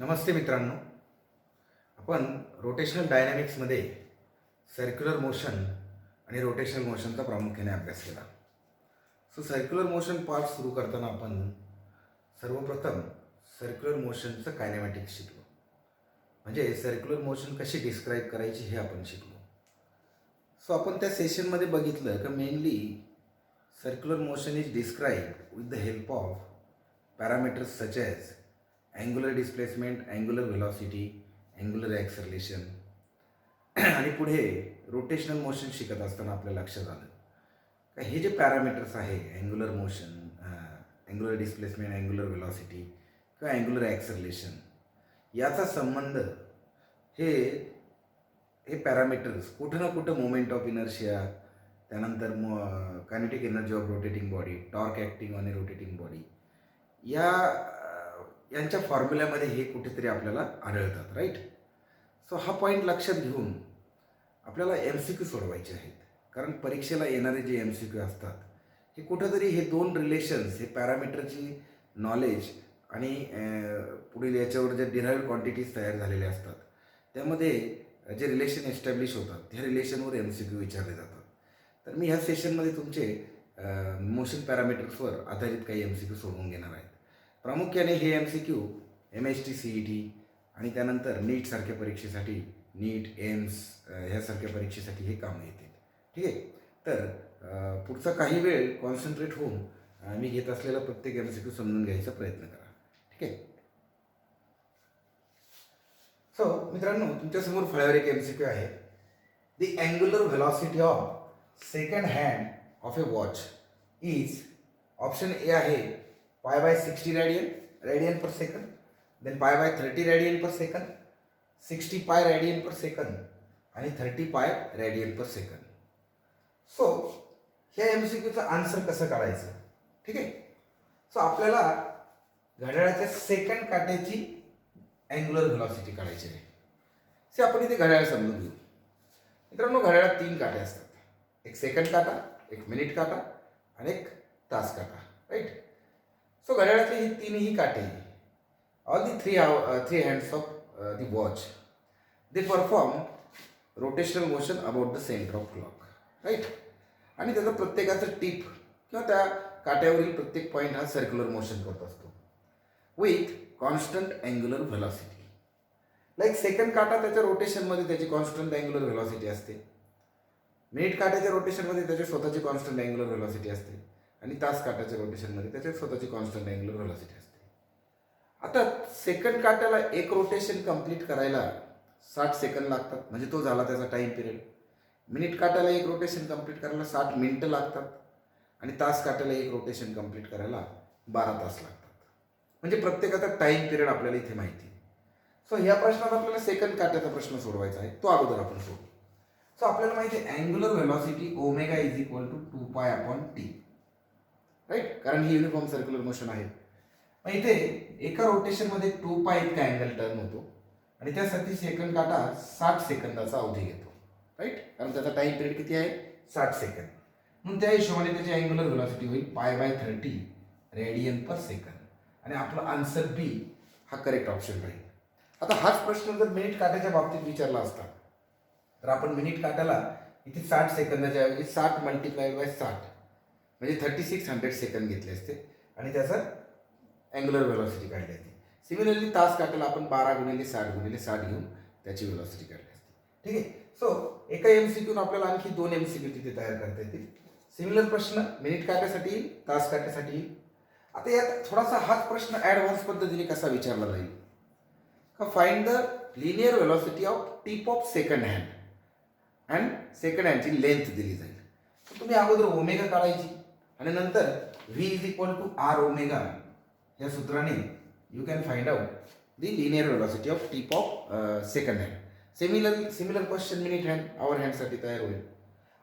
नमस्ते मित्रांनो. आपण rotational डायनॅमिक्समध्ये circular motion आणि रोटेशनल मोशनचा प्रामुख्याने अभ्यास केला. सर्क्युलर मोशन पार्ट सुरू करताना आपण सर्वप्रथम सर्क्युलर मोशनचं कायनेमॅटिक्स शिकलो. म्हणजे सर्क्युलर मोशन कशी डिस्क्राईब करायची हे आपण शिकलो. आपण त्या सेशनमध्ये बघितलं की mainly circular motion is described with the help of parameters such as angular displacement, angular velocity, angular acceleration. आणि पुढे रोटेशनल मोशन शिकत असताना आपल्या लक्षात आलं का हे जे पॅरामीटर्स आहे angular motion, angular displacement, angular velocity किंवा अँग्युलर ॲक्सलरेशन याचा संबंध हे हे पॅरामीटर्स कुठं ना कुठं मोमेंट ऑफ इनर्शिया, त्यानंतर kinetic energy of rotating body, torque acting on A rotating body यांच्या फॉर्म्युल्यामध्ये हे कुठेतरी आपल्याला आढळतात, राईट. हा पॉईंट लक्षात घेऊन आपल्याला MCQ सोडवायचे आहेत. कारण परीक्षेला येणारे जे MCQ असतात हे कुठंतरी हे दोन रिलेशन्स, हे पॅरामीटरची नॉलेज आणि पुढील याच्यावर जे डिराइव्ड क्वांटिटीज तयार झालेले असतात त्यामध्ये जे रिलेशन एस्टॅब्लिश होतात त्या रिलेशनवर MCQ विचारले जातात. तर मी ह्या सेशनमध्ये तुमचे मोशन पॅरामीटर्सवर आधारित काही MCQ सोडवून घेणार आहेत. प्रामुख्याने हे MCQ MHT CET आणि त्यानंतर नीटसारख्या परीक्षेसाठी, नीट एम्स ह्यासारख्या परीक्षेसाठी हे कामं येतील. ठीक आहे. तर पुढचा काही वेळ कॉन्सन्ट्रेट होऊन मी घेत असलेला प्रत्येक MCQ समजून घ्यायचा प्रयत्न करा. ठीक आहे. मित्रांनो, तुमच्यासमोर फळ्यावर एक MCQ आहे. The angular velocity of second hand of A watch is, option A आहे π/60 radian per second, then π/30 radian per second, 60 pi radian per second आणि 30 पाय रेडियन पर सेकंड. ह्या MCQचं आन्सर कसं काढायचं? ठीक आहे. आपल्याला घड्याळाच्या सेकंड काट्याची अँग्युलर व्हेलॉसिटी काढायची आहे. आपण इथे घड्याळ समजून घेऊ. मित्रांनो, घड्याळात 3 काटे असतात. एक सेकंड काटा, एक मिनिट काटा आणि एक तास काटा, राईट. घड्याळातले ही तीनही काटे, all the three hands of the watch, they perform rotational motion about the centre of clock, right. आणि त्याचा प्रत्येकाचं टिप किंवा त्या काट्यावरील प्रत्येक पॉईंट हा सर्क्युलर मोशन करत असतो with constant angular velocity. Like second काटा त्याच्या रोटेशनमध्ये त्याची कॉन्स्टंट अँग्युलर व्हेलॉसिटी असते, मिनिट काट्याच्या रोटेशनमध्ये त्याची स्वतःची कॉन्स्टंट अँग्युलर व्हेलॉसिटी असते आणि तास काट्याच्या रोटेशनमध्ये त्याच्यात स्वतःची कॉन्स्टंट अँग्युलर व्हेलॉसिटी असते. आता सेकंड काट्याला एक रोटेशन कंप्लीट करायला 60 सेकंद लागतात, म्हणजे तो झाला त्याचा टाईम पिरियड. मिनिट काट्याला एक रोटेशन कंप्लीट करायला 60 मिनिटं लागतात आणि तास काट्याला एक रोटेशन कंप्लीट करायला 12 तास लागतात. म्हणजे प्रत्येकाचा टाईम पिरियड आपल्याला इथे माहिती आहे. ह्या प्रश्नात आपल्याला सेकंड काट्याचा प्रश्न सोडवायचा आहे, तो अगोदर आपण सोडू. आपल्याला माहिती आहे angular velocity omega is equal to 2π/T, right. कारण ही युनिफॉर्म सर्क्युलर मोशन आहे. मग इथे एका रोटेशनमध्ये 2π इतका अँगल टर्न होतो आणि त्यासाठी सेकंड काटा 60 सेकंदाचा अवधी घेतो, राईट. कारण त्याचा टाईम पिरियड किती आहे? 60 सेकंद. म्हणून त्या हिशोबाने त्याची अँग्युलर व्हेलॉसिटी होईल π/30 रेडियन पर सेकंड. आणि आपला आन्सर बी हा करेक्ट ऑप्शन राहील. आता हाच प्रश्न जर मिनिट काट्याच्या बाबतीत विचारला असता तर आपण मिनिट काट्याला इथे 60 सेकंदाच्या ऐवजी 60 × 60 म्हणजे 3600 सेकंद घेतले असते आणि त्याचा अँग्युलर व्हेलॉसिटी काढली असती. सिमिलरली तास काट्याला आपण 12 × 60 घेऊन त्याची व्हेलॉसिटी काढली असते. ठीक आहे. एका MCQ आपल्याला आणखी 2 MCQ तिथे तयार करता येतील. सिमिलर प्रश्न मिनिट काट्यासाठी येईल, तास काट्यासाठी येईल. आता यात थोडासा हाच प्रश्न ॲडव्हान्स पद्धतीने कसा विचारला जाईल का, find the linear velocity of tip of second hand and second हँडची लेंथ दिली जाईल. तुम्ही अगोदर ओमेगा काढायची आणि नंतर V is equal to R omega या सूत्राने you can find out the linear velocity of tip of second hand. Similar question minute hand, hour हँडसाठी तयार होईल.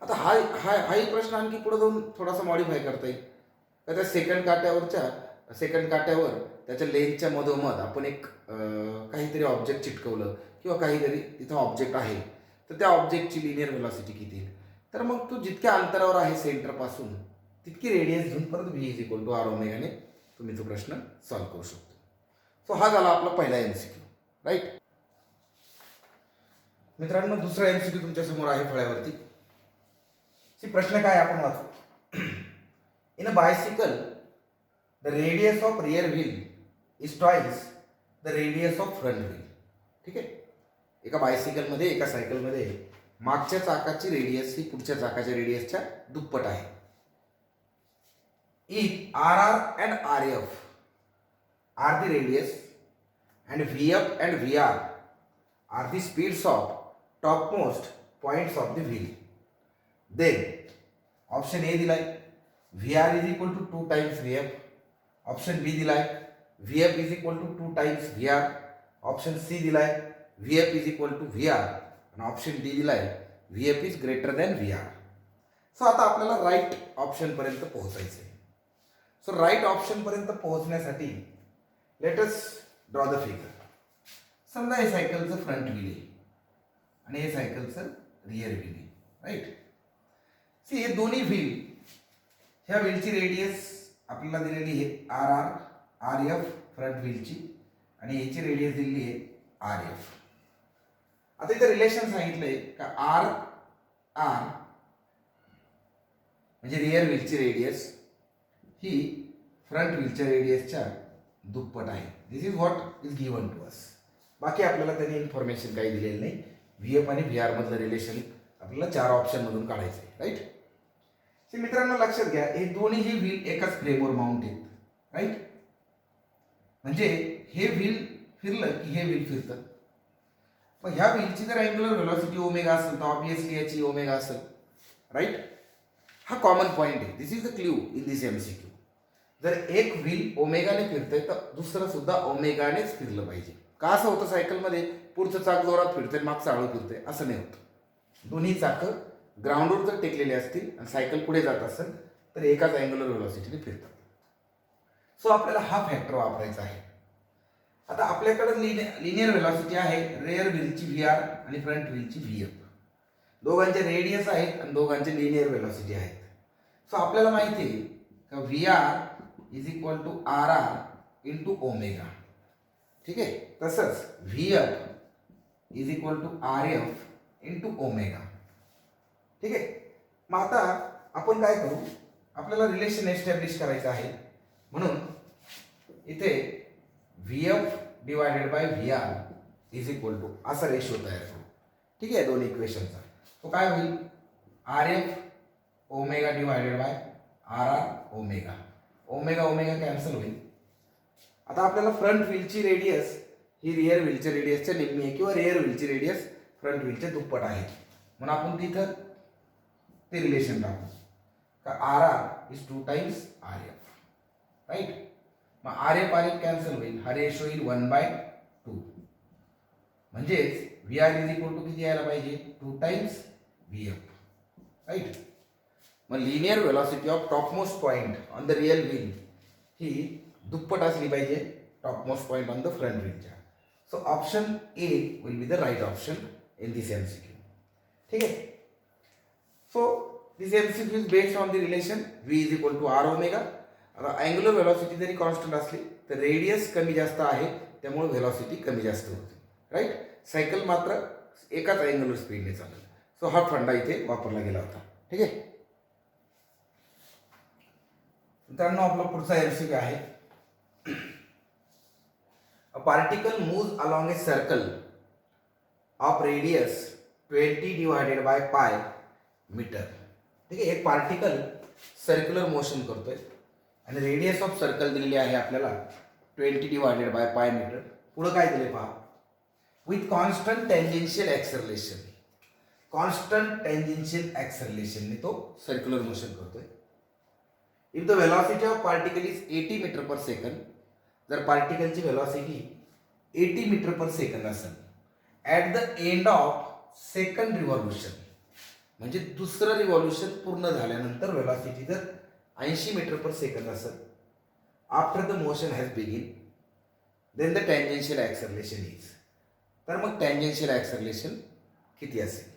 आता हाही प्रश्न आणखी पुढे जाऊन थोडासा मॉडिफाय करता येईल. तर त्या सेकंड काट्यावर त्याच्या लेन्थच्या मधोमध आपण एक काहीतरी ऑब्जेक्ट चिटकवलं किंवा काहीतरी तिथं ऑब्जेक्ट आहे तर त्या ऑब्जेक्टची लिनियर व्हेलॉसिटी किती येईल. तर मग तो जितक्या अंतरावर आहे सेंटरपासून तितकी रेडियन्स घेऊन परत V is equal to R ओमेगाने तुम्ही तो प्रश्न सॉल्व्ह करू शकतो. हा झाला आपला पहिला MCQ. राईट. मित्रांनो, दुसरा एमसीक्यू तुमच्या समोर आहे फळ्यावरती. प्रश्न काय आपण वाचू. In a bicycle the radius of rear wheel is twice the radius of front wheel. ठीक आहे. एका बायसिकलमध्ये, एका सायकलमध्ये मागच्या चाकाची रेडियस ही पुढच्या चाकाच्या रेडियसच्या दुप्पट आहे. If R R and R F are the radius and V F and V R are the speeds of topmost points of the wheel, then option A दिलाय V R is equal to 2 times V F. Option B दिलाय V F is equal to 2 times V R. Option C दिलाय V F is equal to V R. आणि option D दिलाय V F is greater than V R. So आता आपल्याला right ऑप्शनपर्यंत पोहोचायचं आहे. So right ऑप्शनपर्यंत पोहोचण्यासाठी let us draw the figure. समजा हे सायकलचं फ्रंट व्हील आहे आणि हे सायकलचं रिअर व्हील आहे. राईट. सी, हे दोन्ही व्हील, ह्या व्हीलची रेडियस आपल्याला दिलेली आहे R R, R F front व्हीलची, आणि ह्याची रेडियस दिलेली आहे आर एफ. आता इथं रिलेशन सांगितलंय का आर आर म्हणजे रिअर व्हीलची रेडियस ही फ्रंट व्हीलच्या रेडियसच्या दुप्पट आहे. This is what is given to us. बाकी आपल्याला त्यांनी इन्फॉर्मेशन काही दिलेली नाही. व्ही एफ आणि व्ही आर मधलं रिलेशन आपल्याला 4 ऑप्शनमधून काढायचं आहे. राईट. मित्रांनो, लक्षात घ्या, हे दोन्हीही व्हील एकाच फ्रेमवर माउंट आहेत. राईट. म्हणजे हे व्हील फिरलं की हे व्हील फिरतं. पण ह्या व्हीलची जर अँग्युलर व्हेलॉसिटी ओमेगा असेल तर ऑब्विसली याची ओमेगा असेल. राईट. हा कॉमन पॉईंट आहे. This is the clue in this MCQ. जर एक व्हील ओमेगाने फिरतंय तर दुसरं सुद्धा ओमेगानेच फिरलं पाहिजे. का असं होतं सायकलमध्ये, पुढचं चाक जोरात फिरतंय, मागचं हळू फिरतंय, असं नाही होतं. दोन्ही चाकं ग्राउंडवर जर टेकलेले असतील आणि सायकल पुढे जात असेल तर एकाच अँग्युलर व्हेलॉसिटीने फिरतात. सो आपल्याला हा फॅक्टर वापरायचा आहे. आता आपल्याकडे लिनियर व्हेलॉसिटी आहे रेअर व्हीलची व्ही आर आणि फ्रंट व्हीलची व्ही एफ. दोघांचे रेडियस आहेत आणि दोघांचे लिनियर व्हेलॉसिटी आहेत. सो आपल्याला माहिती आहे का V R is equal to R R into omega. ठीक आहे. तसंच V F is equal to R F into omega. ठीक आहे. मग आता आपण काय करू, आपल्याला रिलेशन एस्टॅब्लिश करायचं आहे. म्हणून इथे V F divided by V R is equal to असा रेशो तयार करू. ठीक आहे. दोन इक्वेशनचा. तो काय होईल, R F omega divided by R R omega. Omega omega cancel होईल. आता आपल्याला फ्रंट व्हीलची रेडियस ही रिअर व्हीलच्या रेडियसच्या निम्मी आहे किंवा रिअर व्हीलची रेडियस फ्रंट व्हीलच्या दुप्पट आहे. म्हणून आपण तिथं ते रिलेशन टाकू का R R is 2 times R F. Right. मग आर एफ कॅन्सल होईल, हा रेशो येईल 1/2. म्हणजेच V R is equal to किती यायला पाहिजे, 2 टाइम्स व्ही एफ. राईट. मग linear velocity of topmost point on the real wheel ही दुप्पट असली पाहिजे topmost point on the front व्हीलच्या. So option A will be the right option in this MCQ. ठीक आहे. So this MCQ is based on the relation V is equal to R omega. आता angular velocity जरी constant असली तर radius कमी जास्त आहे, त्यामुळे व्हेलॉसिटी कमी जास्त होते. राईट. सायकल मात्र एकाच अँग्युलर स्पीडने चालेल. सो हा फंडा इथे वापरला गेला होता. ठीक आहे. मित्रांनो, आपला पुढचा एमसीक्यू आहे. A particle moves along a circle of radius 20 divided by पाय मीटर. ठीक आहे. एक पार्टिकल सर्क्युलर मोशन करतोय आणि रेडियस ऑफ सर्कल दिलेली आहे आपल्याला 20 डिवायडेड बाय पाय मीटर. पुढे काय दिले पहा, with constant tangential acceleration. Constant tangential ॲक्सलरेशनने तो सर्क्युलर मोशन करतोय. If the velocity of particle is 80 metre per second, जर पार्टिकलची व्हेलॉसिटी 80 मीटर पर सेकंड असेल at the end of second revolution, म्हणजे दुसरं रिव्हॉल्युशन पूर्ण झाल्यानंतर व्हेलॉसिटी जर 80 मीटर पर सेकंड असेल, after the motion has begin, then the tangential acceleration is. तर मग टँजेन्शियल ॲक्सलरेशन किती असेल.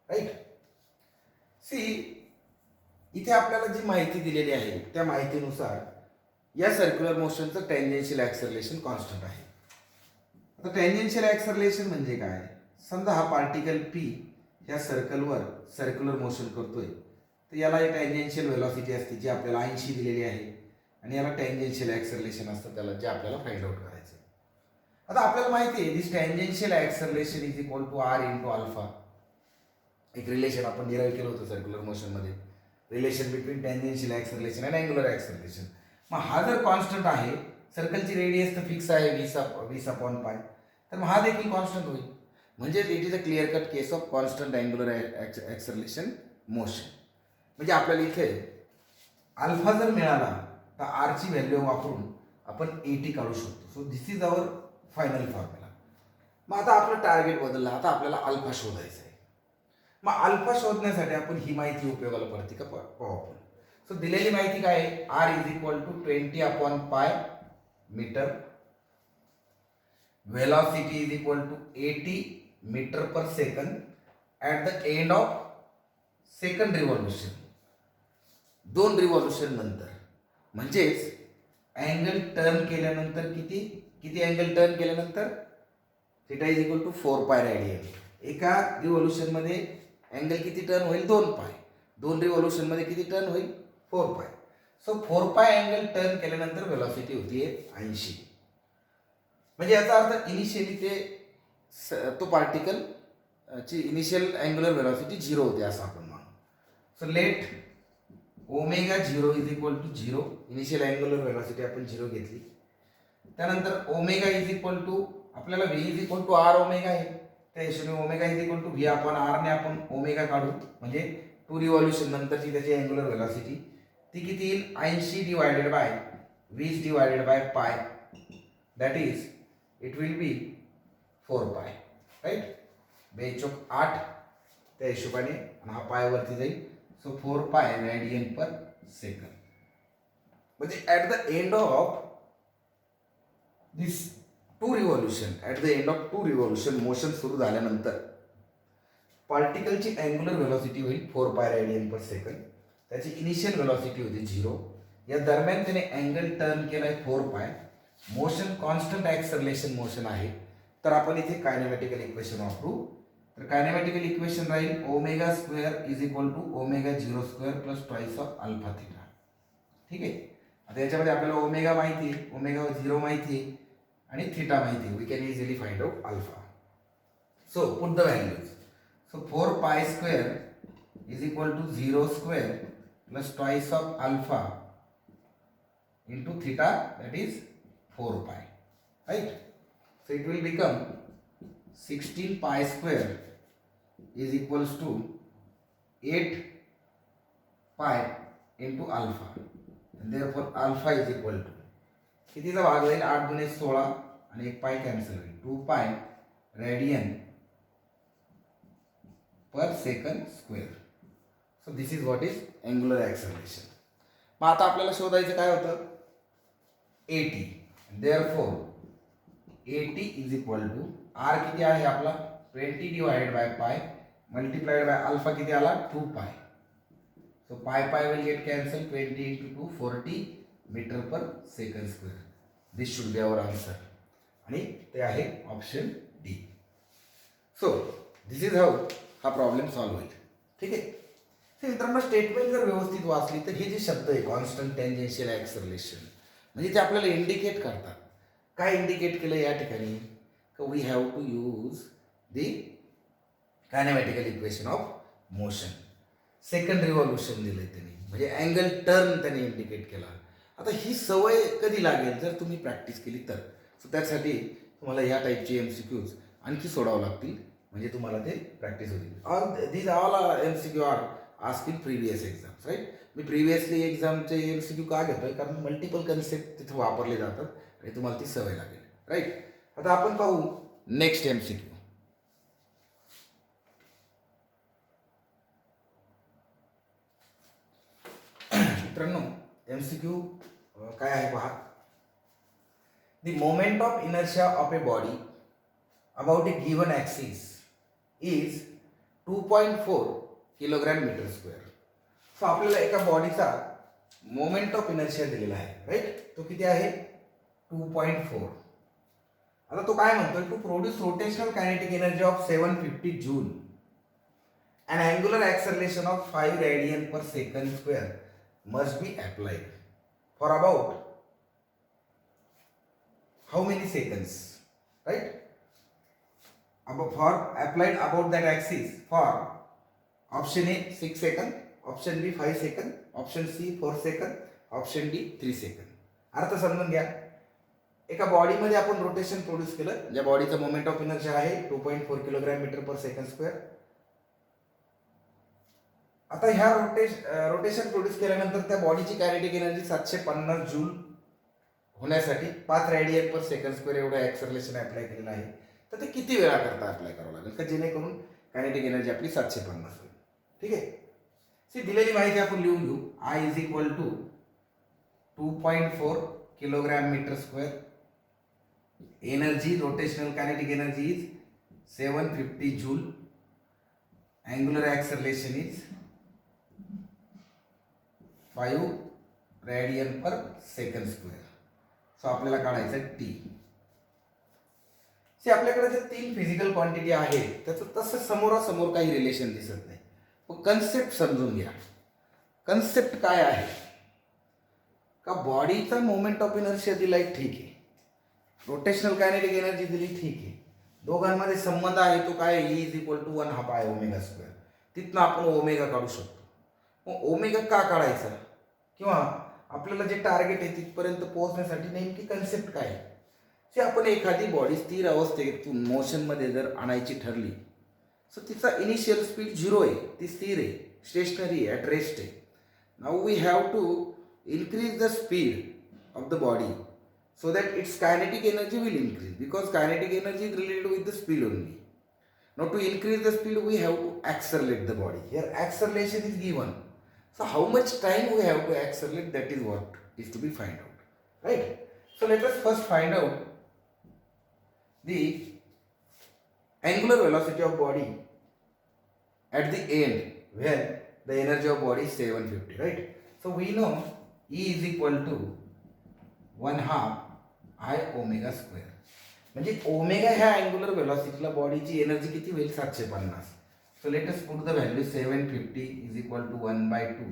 राईट. सी, इथे आपल्याला जी माहिती दिलेली आहे त्या माहितीनुसार या सर्क्युलर मोशनचं टँजेन्शियल ॲक्सलरेशन कॉन्स्टंट आहे. आता टँजेन्शियल ॲक्सलरेशन म्हणजे काय? समजा हा पार्टिकल पी ह्या सर्कलवर सर्क्युलर मोशन करतोय, तर याला एक टँजेन्शियल व्हेलॉसिटी असते जी आपल्याला 80 दिलेली आहे, आणि याला टँजेन्शियल ॲक्सलरेशन असतं त्याला, जे आपल्याला फाइंड आउट करायचं आहे. आता आपल्याला माहिती आहे this tangential acceleration is equal to R into alpha. एक रिलेशन आपण डिराईव्ह केलं होतं सर्क्युलर मोशनमध्ये, रिलेशन बिटवीन टँजेन्शियल ॲक्सलरेशन आणि अँग्युलर ॲक्सलरेशन. मग हा जर कॉन्स्टंट आहे, सर्कलची रेडियस तर फिक्स आहे 20 अपॉन पाय, तर मग हा देखील कॉन्स्टंट होईल. म्हणजे it is a clear cut case of constant angular acceleration motion. म्हणजे आपल्याला इथे अल्फा जर मिळाला तर आरची व्हॅल्यू वापरून आपण 80 काढू शकतो. So this is our final formula. मग आता आपलं टार्गेट बदललं, आता आपल्याला अल्फा शोधायचं आहे. मग अल्फा शोधण्यासाठी आपण ही माहिती उपयोगाला पडते का पाहू आपण. सो दिलेली माहिती काय आहे? R is equal to 20 upon pi metre, velocity is equal to 80 metre per second at the end of second revolution. 2 revolution नंतर, म्हणजेच अँगल टर्न केल्यानंतर किती अँगल टर्न केल्यानंतर theta is equal to 4 pi radian. एका रिव्हॉल्युशनमध्ये angle किती turn होईल? 2 पाय. 2 रिव्हॉल्युशनमध्ये किती टर्न होईल? 4 पाय. सो 4 पाय अँगल टर्न केल्यानंतर व्हेलॉसिटी होतीये 80. म्हणजे याचा अर्थ इनिशियली तो पार्टिकल ची इनिशियल अँग्युलर व्हेलॉसिटी 0 होते असं आपण मानू. So let omega 0 is equal to 0. Initial angular velocity आपण 0 घेतली. त्यानंतर ओमेगा इज इक्वल टू, आपल्याला V is equal to R omega आहे, त्या हिशोबाने omega is equal to V upon R ने आपण ओमेगा काढू. म्हणजे 2 रिव्हॉल्युशन नंतरची त्याची अँग्युलर व्हेलॉसिटी ती किती येईल? 80 डिवायडेड बाय 20 डिवायडेड बाय पाय, that is it will be 4 पाय. राईट? 2×8 त्या हिशोबाने, आणि हा पाय वरती जाईल. So 4 pi radian per second. म्हणजे at the end of this 2 revolution, at the end of 2 revolution motion सुरू झाल्यानंतर पार्टिकलची अँग्युलर व्हेलॉसिटी होईल 4 पाय रेडियन पर सेकंड. त्याची इनिशियल व्हेलॉसिटी होती 0. या दरम्यान त्याने अँगल टर्न केलाय 4 पाय. मोशन कॉन्स्टंट ॲक्सलरेशन मोशन आहे, तर आपण इथे कायनेमॅटिकल इक्वेशन वापरू. तर कायनेमॅटिकल इक्वेशन राहील omega square is equal to omega 0 square plus twice of alpha theta. ठीक आहे? आता याच्यामध्ये आपल्याला ओमेगा माहिती आहे, ओमेगा 0 माहिती आहे, आणि थिटा माहिती आहे. We can easily find out alpha. So put the values. So 4 pi square is equal to 0 square plus twice of alpha into theta, that is 4 pi, right? So it will become 16 pi square is equals to 8 pi into alpha, and therefore alpha is equal to कितीचा भाग होईल? 8 दुने 16 आणि 1 पाय cancel होईल. 2 pi radian per second square. So this is what is angular acceleration. मग आता आपल्याला शोधायचं काय होतं? 80. therefore 80 is equal to r किती आहे आपला? 20 divided by pi multiplied by alpha किती आला? 2 pi. So pi pi will get cancel. 20 into 2 40 metre per second square. This should be our answer, आणि ते आहे option D. So this is how हा problem solve होईल. ठीक आहे? तर मित्रांनो, स्टेटमेंट जर व्यवस्थित वाचली तर हे जे शब्द आहे कॉन्स्टंट टँजेन्शियल ॲक्सलरेशन, म्हणजे ते आपल्याला इंडिकेट करतात. काय इंडिकेट केलं या ठिकाणी? We have to use the kinematical equation of motion. Second revolution दिलंय त्यांनी, म्हणजे अँगल टर्न त्यांनी इंडिकेट केला. आता ही सवय कधी लागेल? जर तुम्ही प्रॅक्टिस केली तर. सो त्यासाठी तुम्हाला या टाईपचे MCQs आणखी सोडावं लागतील, म्हणजे तुम्हाला ते प्रॅक्टिस होतील. These all MCQ are ask in previous exams, right? मी प्रिव्हियसली एक्झामचे MCQ का घेतोय? कारण मल्टिपल कन्सेप्ट तिथे वापरले जातात आणि तुम्हाला ती सवय लागेल. राईट? आता आपण पाहू नेक्स्ट MCQ. मित्रांनो, MCQ काय आहे पहा. The moment of inertia of a body about a given axis is 2.4 kilogram metre square. So आपल्याला एका बॉडीचा मोमेंट ऑफ इनर्शिया दिलेला आहे, राईट? तो किती आहे? 2.4. आता तो काय म्हणतोय, to produce rotational kinetic energy of 750 joule and angular acceleration of 5 radian per second square must be applied for about how many seconds, right? For applied about that axis for option A 6 second, option B 5 second, option C 4 second, option D 3 second. अर्थ समजून घ्या. एका बॉडीमध्ये आपण rotation produce केलं, ज्या बॉडीचा moment of inertia आहे 2.4 kilogram metre per second square. आता ह्या रोटेशन प्रोड्यूस केल्यानंतर त्या बॉडीची कायनेटिक एनर्जी 750 जूल होण्यासाठी 5 रेडियन पर सेकंड स्क्वेअर एवढं ॲक्सलरेशन अप्लाय केलेलं आहे. तर ते किती वेळा करता अप्लाय करावं लागेल का जेणेकरून कायनेटिक एनर्जी आपली 750 होईल. ठीक आहे. सी दिलेली माहिती आपण लिहून घेऊ. I is equal to 2.4 kilogram metre square. Energy, rotational kinetic energy is 750 joule. Angular acceleration is 5 radian per second square. So आपल्याला काढायचं टी. सी आपल्याकडे जे 3 फिजिकल क्वांटिटी आहेत त्याचं तसं समोरासमोर काही रिलेशन दिसत नाही. पण कन्सेप्ट समजून घ्या. कन्सेप्ट काय आहे का बॉडीचा मोमेंट ऑफ इनर्शिया दिलाय, ठीक आहे. रोटेशनल कायनेटिक एनर्जी दिली, ठीक आहे. दोघांमध्ये संबंध आहे तो काय, ई इज इक्वल टू 1/2 पाय ओमेगा स्क्वेअर. तिथनं आपण ओमेगा काढू शकतो. मग ओमेगा का काढायचा किंवा आपल्याला जे टार्गेट आहे तिथपर्यंत पोहोचण्यासाठी नेमकी कन्सेप्ट काय आहे. की आपण एखादी बॉडी स्थिर अवस्थेतून मोशनमध्ये जर आणायची ठरली सो तिचा इनिशियल स्पीड 0 आहे, ती स्थिर आहे, स्टेशनरी आहे, ॲट रेस्ट आहे. Now we have to increase the speed of the body so that its kinetic energy will increase because kinetic energy is related with the speed only. Now to increase the speed we have to accelerate the body. Here acceleration is given. So how much time we have to accelerate, that is what is to be find out. Right? So let us first find out the angular velocity of body at the end where the energy of body is 750. Right? So we know E is equal to 1/2 I omega square. म्हणजे omega ह्या angular वेलॉसिटीला बॉडीची energy किती होईल, 750. So let us put the value 750 is equal to 1/2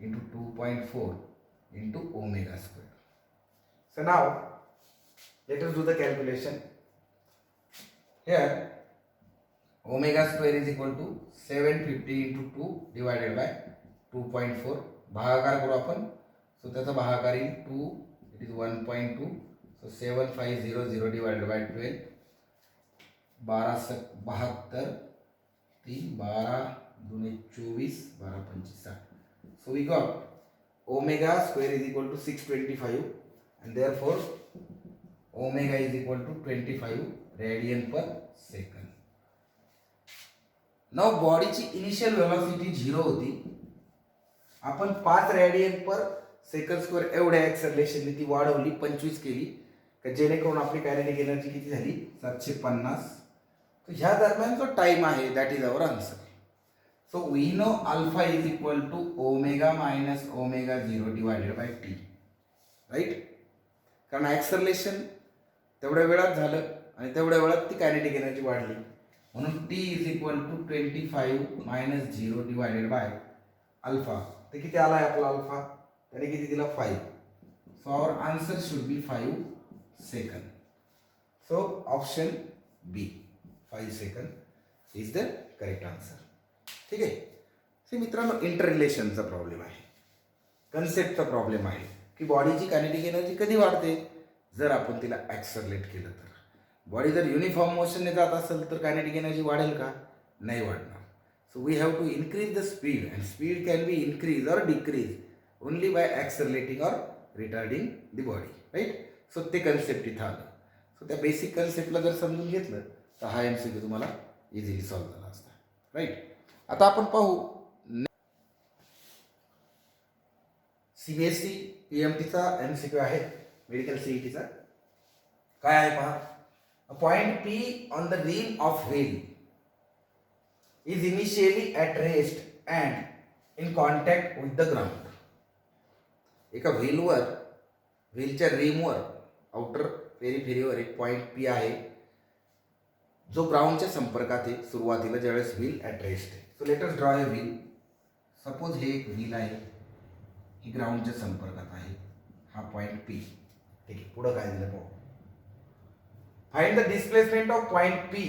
into 2.4 into omega square. So now let us do the calculation. Here omega square is equal to 750 into 2 divided by 2.4. भागाकार करू आपण. So त्याचा भागाकार येईल 2, it is 1.2. So 7500 divided by 12, 12 3 12 2 24 12 25. So we got omega square is equal to 625 and therefore omega is equal to 25 radian per second. Now body ची initial velocity 0 होती. आपण 5 radian per second square एवढ्या ॲक्सलरेशनने ती वाढवली, 25 केली का जेणेकरून आपली कायनेटिक एनर्जी किती झाली, 750. तर ह्या दरम्यान जो टाइम आहे that is our answer. So we know alpha is equal to omega minus omega 0 divided by T. Right? कारण ॲक्सलरेशन तेवढ्या वेळात झालं आणि तेवढ्या वेळात ती कायनेटिक एनर्जी वाढली. म्हणून T is equal to 25 minus 0 divided by alpha. ते किती आला आहे आपला अल्फा, त्याने किती दिला, 5. So our answer should be 5 second. So option B 5 second is the correct answer. ठीक आहे. सी मित्रांनो, इंटर रिलेशनचा प्रॉब्लेम आहे, कन्सेप्टचा प्रॉब्लेम आहे की बॉडीची कायनेटिक एनर्जी कधी वाढते, जर आपण तिला ॲक्सलरेट केलं तर. बॉडी जर युनिफॉर्म मोशनने जात असेल तर कायनेटिक एनर्जी वाढेल का, नाही वाढणार. So we have to increase the speed and speed can be increase or decrease only by accelerating or retarding the body. Right? So ते कन्सेप्ट इथं आलं. सो त्या बेसिक कन्सेप्टला जर समजून घेतलं तर हा MCQ तुम्हाला इझिली सॉल्व्ह झाला असता. राईट? आता आपण पाहू CBSE PMTचा MCQ आहे, मेडिकल CETचा. काय आहे पहा. A point P on the rim of wheel is initially at rest and in contact with the ground. एका व्हीलच्या रिमवर, आउटर पेरिफेरीवर एक पॉईंट पी आहे जो ग्राउंडच्या संपर्कात आहे सुरुवातीला ज्यावेळेस व्हील ॲट रेस्ट आहे. So let us draw a wheel. Suppose हे एक व्हील आहे, ही ग्राउंडच्या संपर्कात आहे, हा पॉईंट पी. ठीक आहे, पुढं काय दिलं पाहू. Find the displacement of point P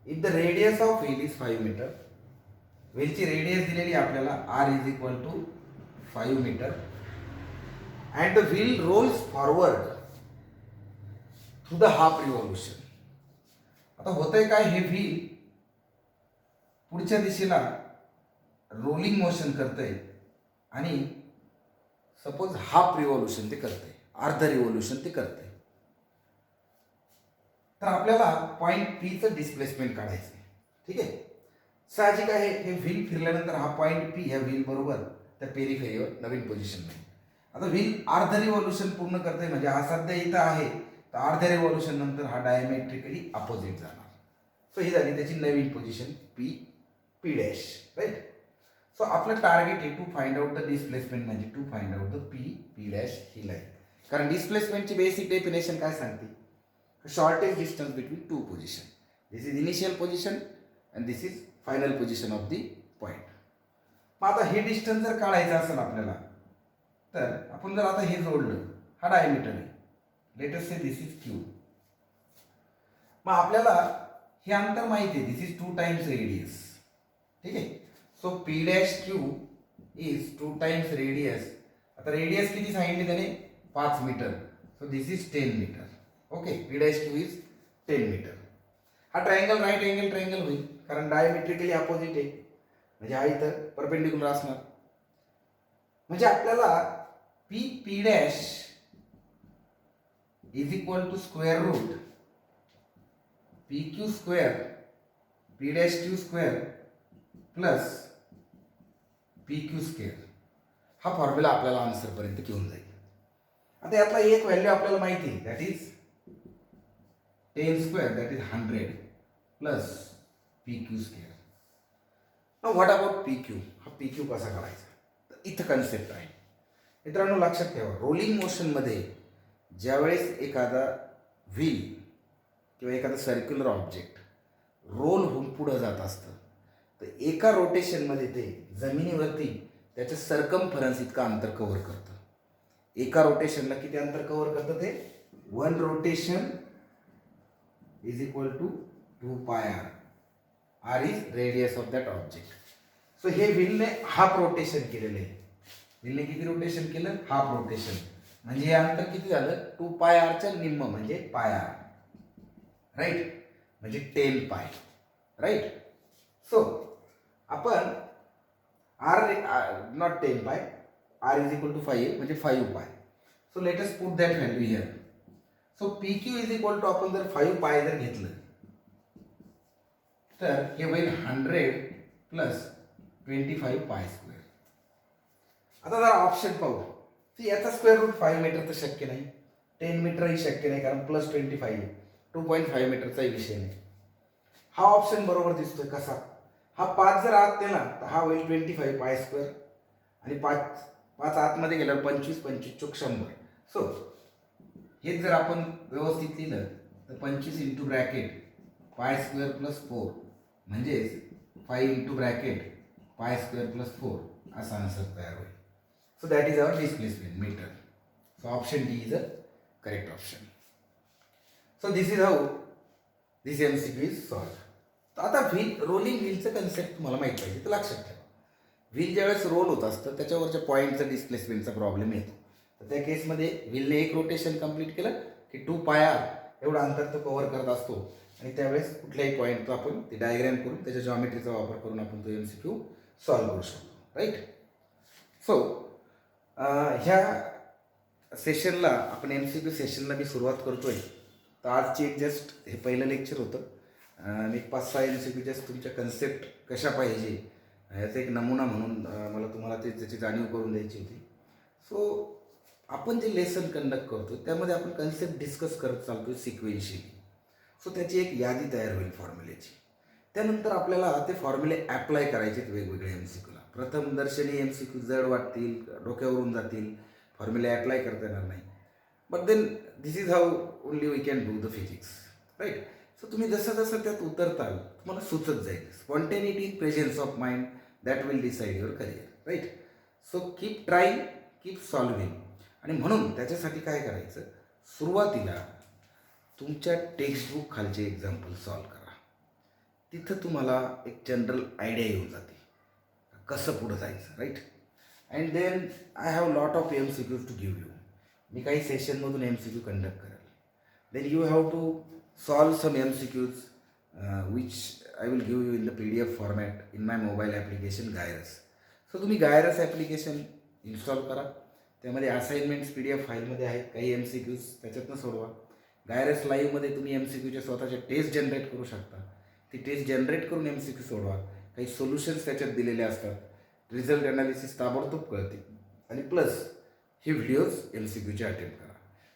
if the radius of wheel is 5 metre. व्हीलची रेडियस दिलेली आपल्याला R is equal to 5 metre and the wheel rolls forward through the half revolution. आता होतंय काय, हे व्हील पुढच्या दिशेला रोलिंग मोशन करतंय आणि सपोज हाफ रिव्हॉल्युशन ते करतंय, अर्ध रिव्हॉल्युशन ते करतंय. तर आपल्याला पॉईंट पीचं डिस्प्लेसमेंट काढायचं आहे. ठीक आहे, साहजिक आहे, हे व्हील फिरल्यानंतर हा पॉईंट पी ह्या व्हील बरोबर त्या पेरिफेरीवर नवीन पोझिशन नाही. आता व्हील अर्ध रिव्हॉल्युशन पूर्ण करते म्हणजे हा सध्या इथं आहे, तर अर्ध्या रिव्हॉल्युशन नंतर हा डायमेट्रिकली अपोजिट जाणार. सो ही झाली त्याची नवीन position P P dash. Right. So आपलं टार्गेट आहे to find out the displacement म्हणजे to find out the P P dash ही लाईन. कारण डिस्प्लेसमेंटची बेसिक डेफिनेशन काय सांगते, shortest distance between two position. This is initial position and this is final position of the point. मग आता हे distance जर काढायचं असेल आपल्याला, तर आपण जर आता हे जोडलं, हा डायमीटर आहे, let us say this is Q. मग आपल्याला हे अंतर माहिती आहे, दिस इज 2 टाइम्स रेडियस. ठीक आहे, so P dash Q is 2 times radius. आता रेडियस किती सांगितली त्याने, 5 metre. So this is 10 metre. Okay, P dash Q is 10 metre. हा ट्रायंगल राईट अँगल ट्रायंगल होईल कारण डायमेट्रिकली अपोजिट आहे, म्हणजे हा इथं परपेंडिक्युलर असणार. म्हणजे आपल्याला P P dash is equal to square root P Q square P dash Q square plus P Q square, हा फॉर्म्युला आपल्याला आन्सरपर्यंत घेऊन जाईल. आता यातला एक व्हॅल्यू आपल्याला माहिती आहे, that is 10 square, that is 100 plus P Q square. मग व्हॉट अबाउट पी क्यू, हा पी क्यू कसा करायचा, तर इथं कन्सेप्ट आहे. मित्रांनो लक्षात ठेवा, रोलिंग मोशनमध्ये ज्यावेळेस एखादा व्हील किंवा एखादं सर्क्युलर ऑब्जेक्ट रोल होऊन पुढं जात असतं, तर एका रोटेशनमध्ये ते जमिनीवरती त्याचं सरकमफरन्स इतकं अंतर कव्हर करतं. एका रोटेशनला किती अंतर कव्हर करतं ते, 1 rotation is equal to 2 pi R. R is radius of that object. So हे व्हीलने हाफ रोटेशन केलेलं आहे. व्हीलने किती रोटेशन केलं, हाफ रोटेशन. म्हणजे हे अंतर किती झालं, 2 पाय आरचं निम्म म्हणजे पाय आर. राईट, म्हणजे 10 पाय. राईट. सो आपण आर नॉट 10 पाय, आर इज इक्वल टू 5 म्हणजे 5 pi. So let us put that value here. So P Q is equal to आपण जर 5 पाय जर घेतलं तर हे होईल 100 प्लस 25 पाय स्क्वेअर. आता जर ऑप्शन पाहू, तर याचा स्क्वेअर रूट 5 मीटर तर शक्य नाही, 10 मीटरही शक्य नाही कारण प्लस 25 2.5 मीटरचाही विषय नाही. हा ऑप्शन बरोबर दिसतोय कसा, हा 5 जर आत नेला तर हा होईल 25 पाय स्क्वेअर आणि 5 आतमध्ये गेल्यावर 25 25 चोक 100. सो हेच जर आपण व्यवस्थित लिहिलं तर 25 into bracket pi square plus 4 म्हणजेच 5 into bracket pi square plus 4 असा आन्सर तयार होईल. So that is our displacement metre. So option D is a correct option. So this is how this MCQ is solve. तर आता wheel, rolling व्हीलचं concept तुम्हाला माहीत पाहिजे, तर लक्षात ठेवा. व्हील ज्यावेळेस रोल होत असतं त्याच्यावरच्या पॉईंटचा डिस्प्लेसमेंटचा प्रॉब्लेम येतो. तर त्या केसमध्ये व्हीलने एक रोटेशन कंप्लीट केलं की 2 पाय आर एवढं अंतर तो कव्हर करत असतो आणि त्यावेळेस कुठल्याही पॉईंटचा आपण ते डायग्रॅम करून त्याच्या जॉमेट्रीचा वापर करून आपण तो MCQ सॉल्व करू शकतो. राईट. सो ह्या सेशनला आपण MCQ सेशनला मी सुरुवात करतोय. तर आजची एक जस्ट हे पहिलं लेक्चर होतं. मी 5-6 MCQ जस्ट तुमच्या कन्सेप्ट कशा पाहिजे याचा एक नमुना म्हणून मला तुम्हाला त्याची जाणीव करून द्यायची होती. सो आपण जे लेसन कंडक्ट करतो त्यामध्ये आपण कन्सेप्ट डिस्कस करत चालतो सिक्वेन्शियली. सो त्याची एक यादी तयार होईल फॉर्म्युलेची. त्यानंतर आपल्याला ते फॉर्म्युले ॲप्लाय करायचे आहेत वेगवेगळ्या MCQला. प्रथम दर्शनी MCQ जड वाटतील, डोक्यावरून जातील, फॉर्म्युले ॲप्लाय करता येणार नाही. But then this is how only we can do the physics, right. So तुम्ही जसं जसं त्यात उतरताल तुम्हाला सुचत जाईल. Spontaneity, presence of mind, that will decide your career, right. So keep trying, keep solving. आणि म्हणून त्याच्यासाठी काय करायचं, सुरुवातीला तुमच्या टेक्स्टबुक खालचे एक्झाम्पल सॉल्व करा. तिथं तुम्हाला एक जनरल आयडिया येऊन जाते कसं पुढं जायचं, right. And then I have lot of MCQs to give you. मी काही सेशनमधून MCQ कंडक्ट करेल. Then you have to solve some MCQs which I will give you in the PDF format in my mobile application Gyrus. So तुम्ही Gyrus application install करा. त्यामध्ये assignments PDF फाईलमध्ये आहेत. काही MCQs त्याच्यातनं सोडवा. गायरस लाईव्हमध्ये तुम्ही MCQच्या स्वतःच्या टेस्ट जनरेट करू शकता. ती टेस्ट जनरेट करून MCQ सोडवा. काही सोल्युशन्स त्याच्यात दिलेले असतात. रिझल्ट ॲनालिसिस ताबडतोब कळते. आणि प्लस हे व्हिडिओज MCQचे अटेम्प्ट करा.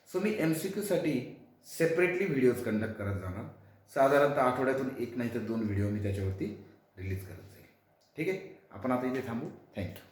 सो मी MCQसाठी सेपरेटली व्हिडिओज कंडक्ट करत जाणार. साधारणतः आठवड्यातून 1 नाही तर 2 व्हिडिओ मी त्याच्यावरती रिलीज करत जाईल. ठीक आहे, आपण आता इथे थांबू. थँक्यू.